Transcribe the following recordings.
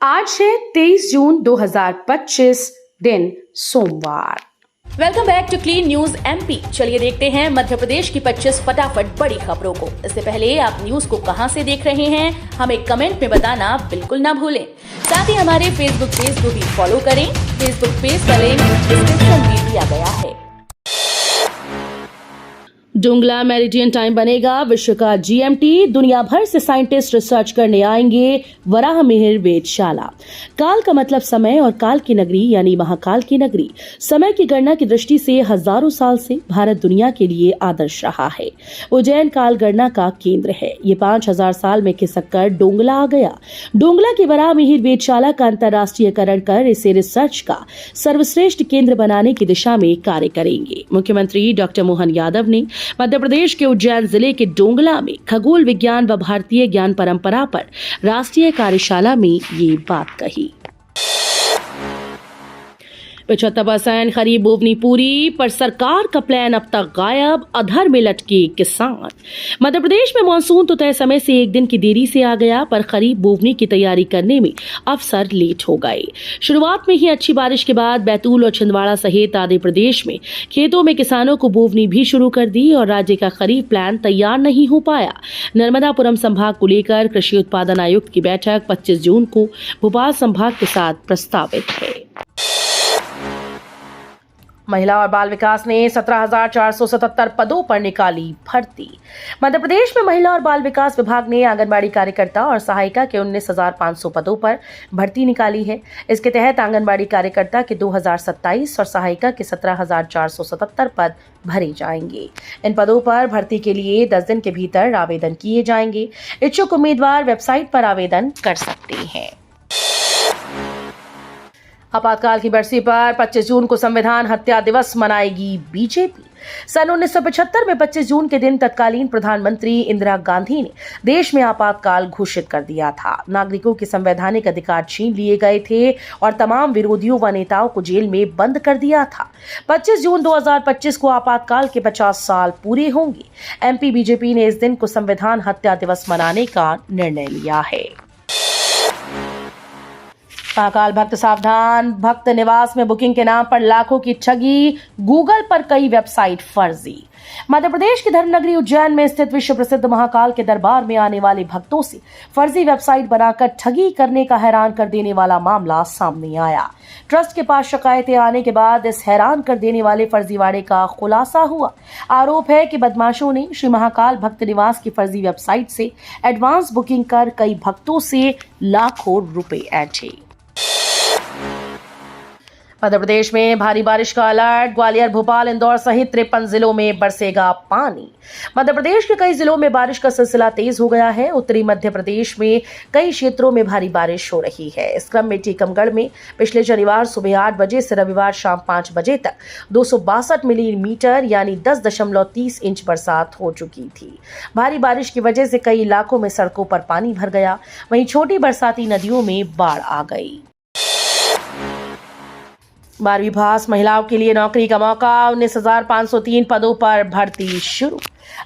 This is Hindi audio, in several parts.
आज है 23 जून 2025 दिन सोमवार। Welcome back to clean news MP. चलिए देखते हैं मध्य प्रदेश की 25 फटाफट बड़ी खबरों को। इससे पहले आप न्यूज को कहां से देख रहे हैं हमें कमेंट में बताना बिल्कुल ना भूलें। साथ ही हमारे फेसबुक पेज को भी फॉलो करें। फेसबुक पेज का लिंक डिस्क्रिप्शन में दिया गया है। डोंगला मेरिडियन टाइम बनेगा विश्व का जीएमटी। दुनिया भर से साइंटिस्ट रिसर्च करने आएंगे वराहमिहिर वेधशाला। काल का मतलब समय और काल की नगरी यानी महाकाल की नगरी। समय की गणना की दृष्टि से हजारों साल से भारत दुनिया के लिए आदर्श रहा है। उज्जैन काल गणना का केंद्र है। ये 5000 साल में खिसक कर डोंगला आ गया। डोंगला की वराहमिहिर वेधशाला का अंतर्राष्ट्रीयकरण कर इसे रिसर्च का सर्वश्रेष्ठ केंद्र बनाने की दिशा में कार्य करेंगे। मुख्यमंत्री डॉक्टर मोहन यादव ने मध्य प्रदेश के उज्जैन जिले के डोंगला में खगोल विज्ञान व भारतीय ज्ञान परंपरा पर राष्ट्रीय कार्यशाला में ये बात कही। 75% खरीफ बोवनी पूरी पर सरकार का प्लान अब तक गायब। अधर में लटके किसान। मध्य प्रदेश में मानसून तो तय समय से एक दिन की देरी से आ गया, पर खरीफ बोवनी की तैयारी करने में अफसर लेट हो गए। शुरुआत में ही अच्छी बारिश के बाद बैतूल और छिंदवाड़ा सहित आधे प्रदेश में खेतों में किसानों को बोवनी भी शुरू कर दी और राज्य का खरीफ प्लान तैयार नहीं हो पाया। नर्मदापुरम संभाग को लेकर कृषि उत्पादन आयुक्त की बैठक 25 जून को भोपाल संभाग के साथ प्रस्तावित है। महिला और बाल विकास ने 17,477 पदों पर निकाली भर्ती। मध्य प्रदेश में महिला और बाल विकास विभाग ने आंगनबाड़ी कार्यकर्ता और सहायिका के 19,500 पदों पर भर्ती निकाली है। इसके तहत आंगनबाड़ी कार्यकर्ता के 2,027 और सहायिका के 17,477 पद भरे जाएंगे। इन पदों पर भर्ती के लिए 10 दिन के भीतर आवेदन किए जाएंगे। इच्छुक उम्मीदवार वेबसाइट पर आवेदन कर सकते हैं। आपातकाल की बरसी पर 25 जून को संविधान हत्या दिवस मनाएगी बीजेपी। सन 1975 में 25 जून के दिन तत्कालीन प्रधानमंत्री इंदिरा गांधी ने देश में आपातकाल घोषित कर दिया था। नागरिकों के संवैधानिक अधिकार छीन लिए गए थे और तमाम विरोधियों व नेताओं को जेल में बंद कर दिया था। 25 जून 2025 को आपातकाल के 50 साल पूरे होंगे। एमपी बीजेपी ने इस दिन को संविधान हत्या दिवस मनाने का निर्णय लिया है। महाकाल भक्त सावधान। भक्त निवास में बुकिंग के नाम पर लाखों की ठगी। गूगल पर कई वेबसाइट फर्जी। मध्य प्रदेश की धर्मनगरी उज्जैन में स्थित विश्व प्रसिद्ध महाकाल के दरबार में आने वाले भक्तों से फर्जी वेबसाइट बनाकर ठगी करने का हैरान कर देने वाला मामला सामने आया। ट्रस्ट के पास शिकायतें आने के बाद इस हैरान कर देने वाले फर्जीवाड़े का खुलासा हुआ। आरोप है कि बदमाशों ने श्री महाकाल भक्त निवास की फर्जी वेबसाइट से एडवांस बुकिंग कर कई भक्तों से लाखों रुपए ऐंठे। मध्य प्रदेश में भारी बारिश का अलर्ट। ग्वालियर, भोपाल, इंदौर सहित 53 जिलों में बरसेगा पानी। मध्य प्रदेश के कई जिलों में बारिश का सिलसिला तेज हो गया है। उत्तरी मध्य प्रदेश में कई क्षेत्रों में भारी बारिश हो रही है। इस क्रम में टीकमगढ़ में पिछले शनिवार सुबह 8 बजे से रविवार शाम 5 बजे तक 262 मिलीमीटर यानी 10.30 इंच बरसात हो चुकी थी। भारी बारिश की वजह से कई इलाकों में सड़कों पर पानी भर गया। वहीं छोटी बरसाती नदियों में बाढ़ आ गई। 12वीं पास महिलाओं के लिए नौकरी का मौका। 19,503 पदों पर भर्ती शुरू।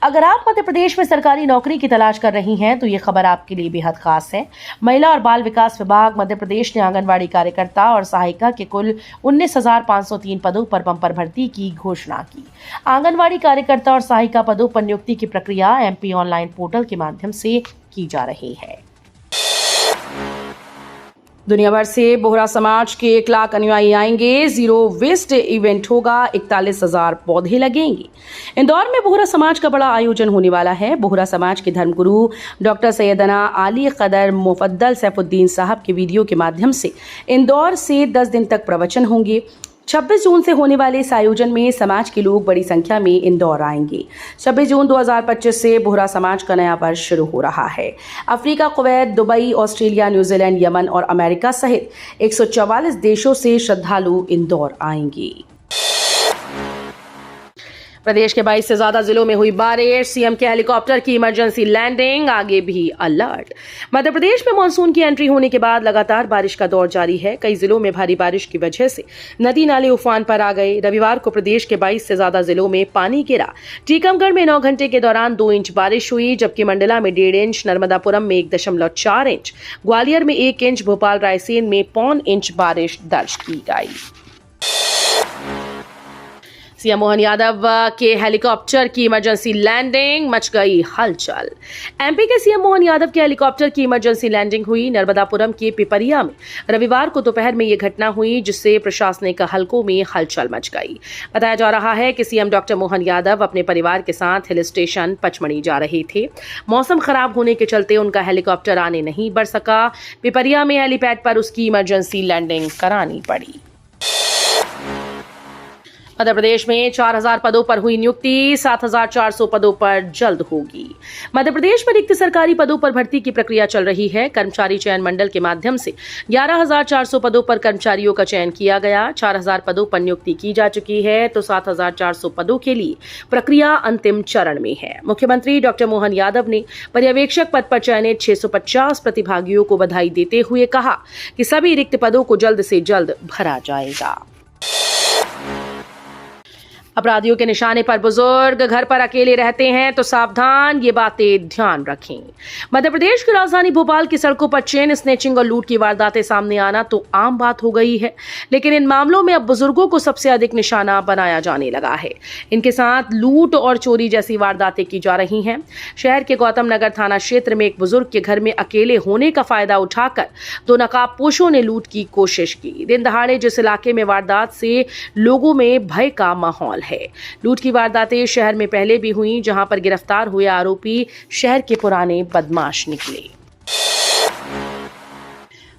अगर आप मध्य प्रदेश में सरकारी नौकरी की तलाश कर रही हैं तो ये खबर आपके लिए बेहद खास है। महिला और बाल विकास विभाग मध्य प्रदेश ने आंगनबाड़ी कार्यकर्ता और सहायिका के कुल 19,503 पदों पर बंपर भर्ती की घोषणा की। आंगनबाड़ी कार्यकर्ता और सहायिका पदों पर नियुक्ति की प्रक्रिया एमपी ऑनलाइन पोर्टल के माध्यम से की जा रही है। दुनिया भर से बोहरा समाज के 1 लाख अनुयायी आएंगे। जीरो वेस्ट इवेंट होगा। 41,000 पौधे लगेंगे। इंदौर में बोहरा समाज का बड़ा आयोजन होने वाला है। बोहरा समाज के धर्मगुरु डॉक्टर सैयदना आली कदर मुफद्दल सैफुद्दीन साहब के वीडियो के माध्यम से इंदौर से 10 दिन तक प्रवचन होंगे। 26 जून से होने वाले इस आयोजन में समाज के लोग बड़ी संख्या में इंदौर आएंगे। 26 जून 2025 से बोहरा समाज का नया वर्ष शुरू हो रहा है। Africa, Kuwait, Dubai, Australia, New Zealand, Yemen और अमेरिका सहित 144 देशों से श्रद्धालु इंदौर आएंगे। प्रदेश के 22 से ज्यादा जिलों में हुई बारिश, सीएम के हेलीकॉप्टर की इमरजेंसी लैंडिंग, आगे भी अलर्ट। मध्य प्रदेश में मानसून की एंट्री होने के बाद लगातार बारिश का दौर जारी है। कई जिलों में भारी बारिश की वजह से नदी नाले उफान पर आ गए। रविवार को प्रदेश के 22 से ज्यादा जिलों में पानी गिरा। टीकमगढ़ में 9 घंटे के दौरान 2 इंच बारिश हुई, जबकि मंडला में 1.5 इंच, नर्मदापुरम में 1.4 इंच, ग्वालियर में 1 इंच, भोपाल रायसेन में 0.25 इंच बारिश दर्ज की गई। सीएम मोहन यादव के हेलीकॉप्टर की इमरजेंसी लैंडिंग, मच गई हलचल। एमपी के सीएम मोहन यादव के हेलीकॉप्टर की इमरजेंसी लैंडिंग हुई। नर्मदापुरम के पिपरिया में रविवार को दोपहर में यह घटना हुई, जिससे प्रशासनिक हलकों में हलचल मच गई। बताया जा रहा है कि सीएम डॉक्टर मोहन यादव अपने परिवार के साथ हिल स्टेशन पचमढ़ी जा रहे थे। मौसम खराब होने के चलते उनका हेलीकॉप्टर आने नहीं बढ़ सका। पिपरिया में हेलीपैड पर उसकी इमरजेंसी लैंडिंग करानी पड़ी। मध्य प्रदेश में 4000 पदों पर हुई नियुक्ति, 7400 पदों पर जल्द होगी। मध्य प्रदेश में रिक्त सरकारी पदों पर भर्ती की प्रक्रिया चल रही है। कर्मचारी चयन मंडल के माध्यम से 11400 पदों पर कर्मचारियों का चयन किया गया। 4000 पदों पर नियुक्ति की जा चुकी है, तो 7400 पदों के लिए प्रक्रिया अंतिम चरण में है। मुख्यमंत्री डॉक्टर मोहन यादव ने पर्यवेक्षक पद पर चयनित 650 प्रतिभागियों को बधाई देते हुए कहा कि सभी रिक्त पदों को जल्द से जल्द भरा जाएगा। अपराधियों के निशाने पर बुजुर्ग, घर पर अकेले रहते हैं तो सावधान, ये बातें ध्यान रखें। मध्य प्रदेश की राजधानी भोपाल की सड़कों पर चेन स्नैचिंग और लूट की वारदातें सामने आना तो आम बात हो गई है, लेकिन इन मामलों में अब बुजुर्गों को सबसे अधिक निशाना बनाया जाने लगा है। इनके साथ लूट और चोरी जैसी वारदातें की जा रही हैं। शहर के गौतम नगर थाना क्षेत्र में एक बुजुर्ग के घर में अकेले होने का फायदा उठाकर 2 नकाबपोशों ने लूट की कोशिश की। दिन दहाड़े जिस इलाके में वारदात से लोगों में भय का माहौल है। लूट की वारदातें शहर में पहले भी हुई, जहां पर गिरफ्तार हुए आरोपी शहर के पुराने बदमाश निकले।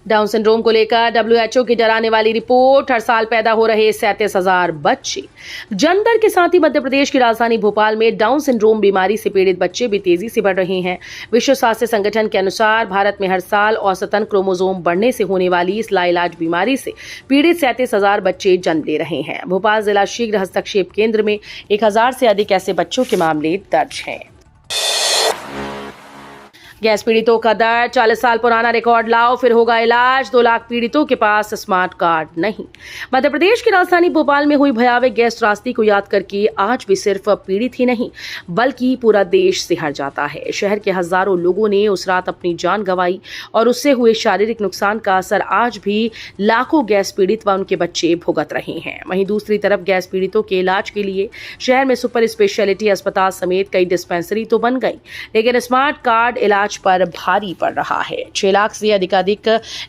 डाउन सिंड्रोम को लेकर WHO की डराने वाली रिपोर्ट, हर साल पैदा हो रहे 37,000 बच्चे। जन्म दर के साथ ही मध्य प्रदेश की राजधानी भोपाल में डाउन सिंड्रोम बीमारी से पीड़ित बच्चे भी तेजी से बढ़ रहे हैं। विश्व स्वास्थ्य संगठन के अनुसार भारत में हर साल औसतन क्रोमोसोम बढ़ने से होने वाली इस लाइलाज बीमारी से पीड़ित 37,000 बच्चे जन्म ले रहे हैं। भोपाल जिला शीघ्र हस्तक्षेप केंद्र में 1000 से अधिक ऐसे बच्चों के मामले दर्ज हैं। गैस पीड़ितों का दर्द, 40 साल पुराना रिकॉर्ड लाओ फिर होगा इलाज। 2 लाख पीड़ितों के पास स्मार्ट कार्ड नहीं। मध्य प्रदेश की राजधानी भोपाल में हुई भयावह गैस त्रासदी को याद करके आज भी सिर्फ पीड़ित ही नहीं बल्कि पूरा देश सिहर जाता है। शहर के हजारों लोगों ने उस रात अपनी जान गंवाई और उससे हुए शारीरिक नुकसान का असर आज भी लाखों गैस पीड़ित व उनके बच्चे भुगत रहे हैं। वहीं दूसरी तरफ गैस पीड़ितों के इलाज के लिए शहर में सुपर स्पेशलिटी अस्पताल समेत कई डिस्पेंसरी तो बन गई, लेकिन स्मार्ट कार्ड इलाज पर भारी पड़ रहा है। 6 लाख से अधिक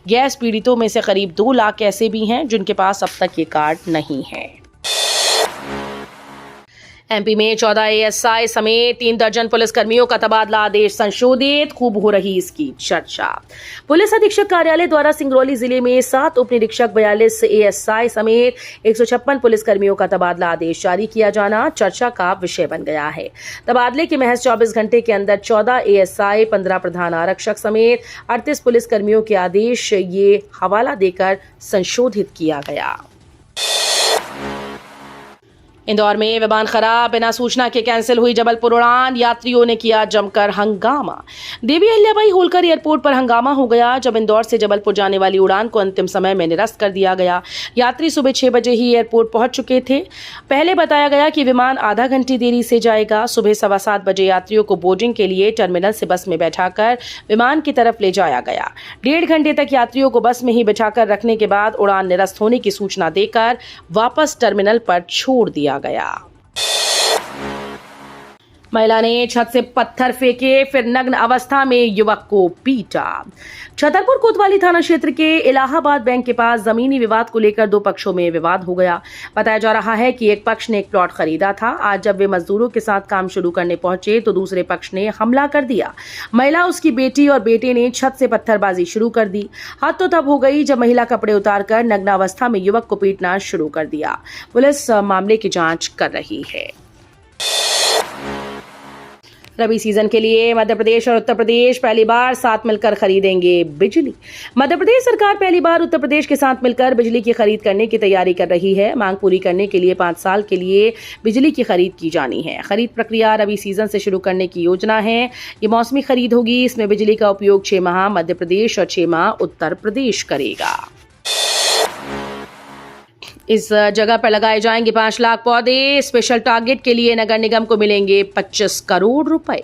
गैस पीड़ितों में से करीब 2 लाख ऐसे भी हैं जिनके पास अब तक ये कार्ड नहीं है। एमपी में 14 ASI समेत 3 दर्जन पुलिसकर्मियों का तबादला आदेश संशोधित, खूब हो रही इसकी चर्चा। पुलिस अधीक्षक कार्यालय द्वारा सिंगरौली जिले में 7 उप निरीक्षक, 42 ASI समेत 156 पुलिसकर्मियों का तबादला आदेश जारी किया जाना चर्चा का विषय बन गया है। तबादले के महज 24 घंटे के अंदर 14 ASI, 15 प्रधान आरक्षक समेत 38 पुलिसकर्मियों के आदेश ये हवाला देकर संशोधित किया गया। इंदौर में विमान खराब, बिना सूचना के कैंसिल हुई जबलपुर उड़ान, यात्रियों ने किया जमकर हंगामा। देवी अहिल्याबाई होलकर एयरपोर्ट पर हंगामा हो गया जब इंदौर से जबलपुर जाने वाली उड़ान को अंतिम समय में निरस्त कर दिया गया। यात्री सुबह 6 बजे ही एयरपोर्ट पहुंच चुके थे। पहले बताया गया कि विमान आधा घंटे देरी से जाएगा। सुबह 7:15 बजे यात्रियों को बोर्डिंग के लिए टर्मिनल से बस में बैठाकर विमान की तरफ ले जाया गया। 1.5 घंटे तक यात्रियों को बस में ही बिठाकर रखने के बाद उड़ान निरस्त होने की सूचना देकर वापस टर्मिनल पर छोड़ दिया गया। महिला ने छत से पत्थर फेंके, फिर नग्न अवस्था में युवक को पीटा। छतरपुर कोतवाली थाना क्षेत्र के इलाहाबाद बैंक के पास जमीनी विवाद को लेकर 2 पक्षों में विवाद हो गया। बताया जा रहा है कि एक पक्ष ने एक प्लॉट खरीदा था। आज जब वे मजदूरों के साथ काम शुरू करने पहुंचे तो दूसरे पक्ष ने हमला कर दिया। महिला, उसकी बेटी और बेटे ने छत से पत्थरबाजी शुरू कर दी। हद तो तब हो गई जब महिला कपड़े उतारकर नग्न अवस्था में युवक को पीटना शुरू कर दिया। पुलिस मामले की जांच कर रही है। रबी सीजन के लिए मध्य प्रदेश और उत्तर प्रदेश पहली बार साथ मिलकर खरीदेंगे बिजली। मध्य प्रदेश सरकार पहली बार उत्तर प्रदेश के साथ मिलकर बिजली की खरीद करने की तैयारी कर रही है। मांग पूरी करने के लिए 5 साल के लिए बिजली की खरीद की जानी है। खरीद प्रक्रिया रबी सीजन से शुरू करने की योजना है। ये मौसमी खरीद होगी। इसमें बिजली का उपयोग 6 माह मध्य प्रदेश और 6 माह उत्तर प्रदेश करेगा। इस जगह पर लगाए जाएंगे 5 लाख पौधे। स्पेशल टारगेट के लिए नगर निगम को मिलेंगे 25 करोड़ रुपए।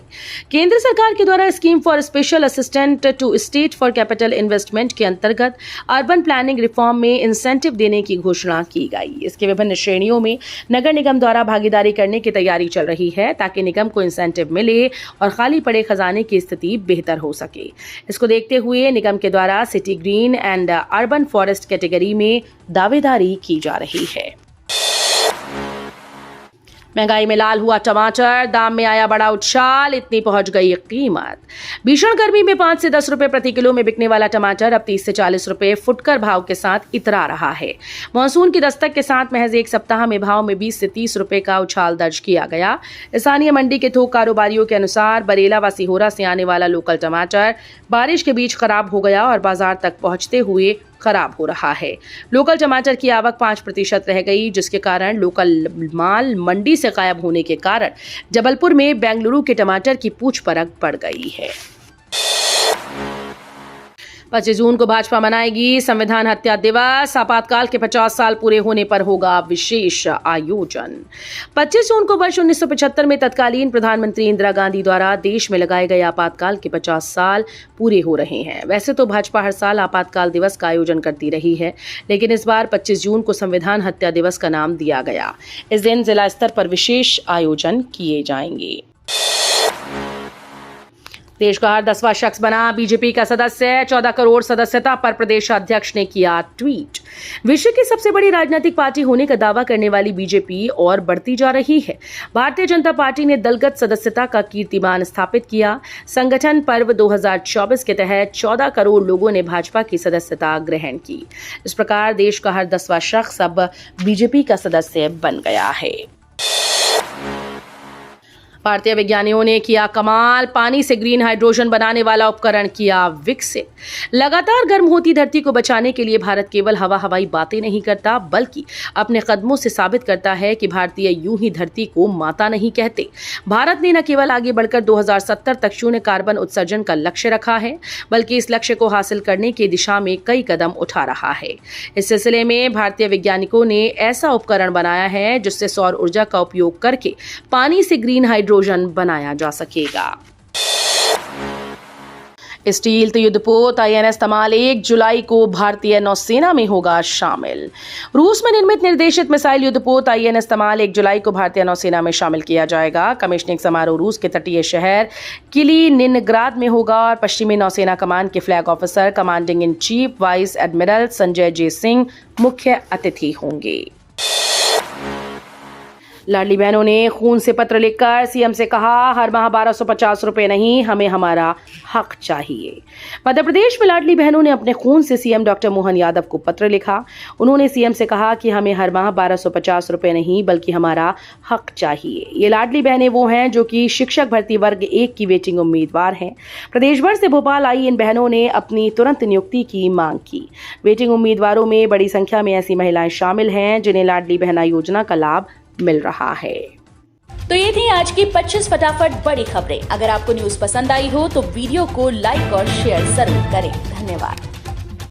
केंद्र सरकार के द्वारा scheme for special assistant to state for capital investment के अंतर्गत अर्बन प्लानिंग रिफॉर्म में इंसेंटिव देने की घोषणा की गई। इसके विभिन्न श्रेणियों में नगर निगम द्वारा भागीदारी करने की तैयारी चल रही है ताकि निगम को इंसेंटिव मिले और खाली पड़े खजाने की स्थिति बेहतर हो सके। इसको देखते हुए निगम के द्वारा city green and urban forest category में दावेदारी की जा रही है। महंगाई में लाल हुआ टमाटर, दाम में आया बड़ा उछाल, इतनी पहुंच गई कीमत। भीषण गर्मी में 5 से 10 रुपए प्रति किलो में बिकने वाला टमाटर अब 30 से 40 रुपए फुटकर भाव के साथ इतरा रहा है। मानसून की दस्तक के साथ महज एक सप्ताह में भाव में 20 से 30 रुपए का उछाल दर्ज किया गया। स्थानीय मंडी के थोक कारोबारियों के अनुसार बरेला व सिहोरा से आने वाला लोकल टमाटर बारिश के बीच खराब हो गया और बाजार तक पहुंचते हुए खराब हो रहा है। लोकल टमाटर की आवक 5% रह गई, जिसके कारण लोकल माल मंडी से गायब होने के कारण जबलपुर में बेंगलुरु के टमाटर की पूछ परख बढ़ गई है। 25 जून को भाजपा मनाएगी संविधान हत्या दिवस। आपातकाल के 50 साल पूरे होने पर होगा विशेष आयोजन। 25 जून को वर्ष 1975 में तत्कालीन प्रधानमंत्री इंदिरा गांधी द्वारा देश में लगाए गए आपातकाल के 50 साल पूरे हो रहे हैं। वैसे तो भाजपा हर साल आपातकाल दिवस का आयोजन करती रही है, लेकिन इस बार 25 जून को संविधान हत्या दिवस का नाम दिया गया। इस दिन जिला स्तर पर विशेष आयोजन किए जाएंगे। देश का हर 10वां शख्स बना बीजेपी का सदस्य। 14 करोड़ सदस्यता पर प्रदेश अध्यक्ष ने किया ट्वीट। विश्व की सबसे बड़ी राजनीतिक पार्टी होने का दावा करने वाली बीजेपी और बढ़ती जा रही है। भारतीय जनता पार्टी ने दलगत सदस्यता का कीर्तिमान स्थापित किया। संगठन पर्व 2024 के तहत 14 करोड़ लोगों ने भाजपा की सदस्यता ग्रहण की। इस प्रकार देश का हर 10वां शख्स अब बीजेपी का सदस्य बन गया है। भारतीय वैज्ञानिकों ने किया कमाल, पानी से ग्रीन हाइड्रोजन बनाने वाला उपकरण किया विकसित। लगातार गर्म होती धरती को बचाने के लिए भारत केवल हवाई बातें नहीं करता, बल्कि अपने कदमों से साबित करता है कि भारतीय यूं ही धरती को माता नहीं कहते। भारत ने न केवल आगे बढ़कर 2070 तक शून्य कार्बन उत्सर्जन का लक्ष्य रखा है, बल्कि इस लक्ष्य को हासिल करने की दिशा में कई कदम उठा रहा है। इस सिलसिले में भारतीय वैज्ञानिकों ने ऐसा उपकरण बनाया है जिससे सौर ऊर्जा का उपयोग करके पानी से ग्रीन हाइड्रोजन बनाया जा सकेगा। स्टील युद्धपोत INS तमाल 1 जुलाई को भारतीय नौसेना में होगा शामिल। रूस में निर्मित निर्देशित मिसाइल युद्धपोत INS तमाल 1 जुलाई को भारतीय नौसेना में शामिल किया जाएगा। कमीशनिंग समारोह रूस के तटीय शहर किलिनिनग्राद में होगा और पश्चिमी नौसेना कमान के flag officer commanding in chief vice admiral Sanjay J Singh मुख्य अतिथि होंगे। लाडली बहनों ने खून से पत्र लिखकर सीएम से कहा, हर माह 1250 रुपए नहीं, हमें हमारा हक चाहिए। मध्य प्रदेश में लाडली बहनों ने अपने खून से सीएम डॉक्टर मोहन यादव को पत्र लिखा। उन्होंने सीएम से कहा कि हमें हर माह 1250 रुपए नहीं, बल्कि हमारा हक चाहिए। ये लाडली बहनें वो हैं जो कि शिक्षक भर्ती वर्ग 1 की वेटिंग उम्मीदवार हैं। प्रदेश भर से भोपाल आई इन बहनों ने अपनी तुरंत नियुक्ति की मांग की। वेटिंग उम्मीदवारों में बड़ी संख्या में ऐसी महिलाएं शामिल हैं जिन्हें लाडली बहना योजना का लाभ मिल रहा है। तो ये थी आज की 25 फटाफट बड़ी खबरें। अगर आपको न्यूज पसंद आई हो तो वीडियो को लाइक और शेयर जरूर करें। धन्यवाद।